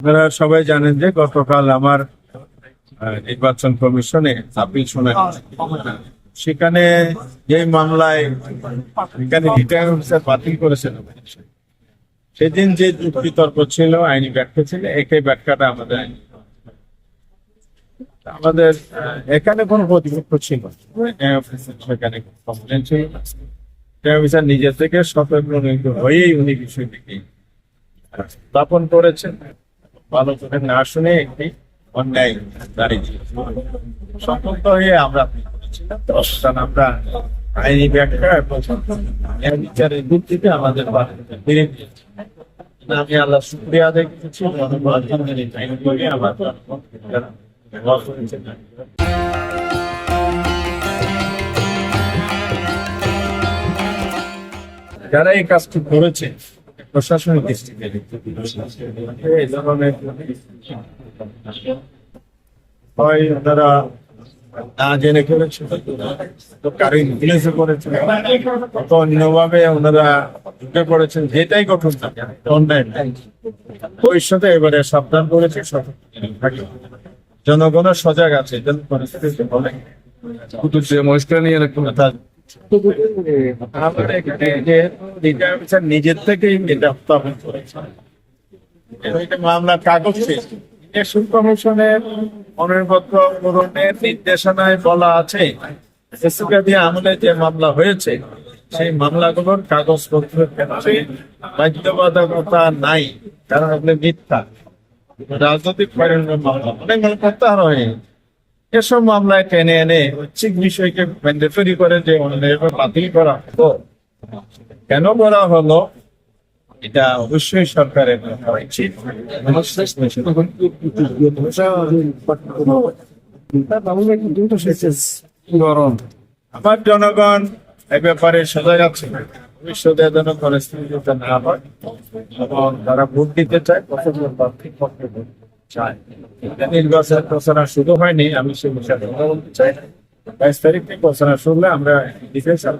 আপনারা সবাই জানেন যে গতকাল আমার নির্বাচন কমিশনে আপিল শোনা সেখানে যে মামলায় এখানে রিটার্নিং অফিসার বাতিল করেছেন সেদিন যে যুক্তি তর্ক ছিল, আইনি ব্যাখ্যা ছিল, একই ব্যাখ্যাটা আমাদের এখানে কোনো প্রতিপক্ষ ছিল সেখানে কমপ্লেন ছিল। অফিসার নিজে থেকে সতর্ক হয়েই উনি বিষয়টিকে স্থাপন করেছেন। ভালো করে না শুনে একটি অন্যায় দাঁড়িয়ে সম্পর্ক হয়ে আমরা আমরা আইনি ব্যাখ্যা বিচারের ভিত্তিতে আমাদের ফিরে দিয়েছি। আমি আল্লাহ শুক্রিয়া আদায় করেছি। যারা এই কাজটি করেছে প্রশাসনিক দৃষ্টিতে এই ধরনের হয় তারা না জেনে করেছে, কারণ ইংলিশে করেছে, কত অন্যভাবে ওনারা ঢুকে পড়েছেন, যেটাই গঠন থাকে অন্যায় ভবিষ্যতে এবারে সাবধান করেছে। জনগণের সজাগ আছে পরিস্থিতি বলে নিজের থেকেই এটা উত্থাপন করেছে। মামলার কাগজ ইলেকশন কমিশনের মনোনয়নপত্র পূরণের নির্দেশনায় বলা আছে আমলে যে মামলা হয়েছে সেই মামলাগুলোর কাগজপত্রের ক্ষেত্রে বাধ্যবাধকতা নাই, কারণ আপনি মিথ্যা রাজনৈতিক মামলা অনেক প্রত্যাহার হয়। এসব মামলায় টেনে এনে ঐচ্ছিক বিষয়কে ম্যান্ডেটরি করে যে বাতিল করা হতো, কেন করা হলো এটা অবশ্যই সরকারের আমার জনগণ এ ব্যাপারে সজাগ আছে। ভবিষ্যতে যেন পরিস্থিতি না হয় এবং তারা ভোট দিতে চায়, নির্বাচন প্রচারণা শুরু হয়নি, আমি সে বিষয়ে কথা বলতে চাই। 22 তারিখ থেকে প্রচারণা শুরু হলে আমরা দিতে চাই।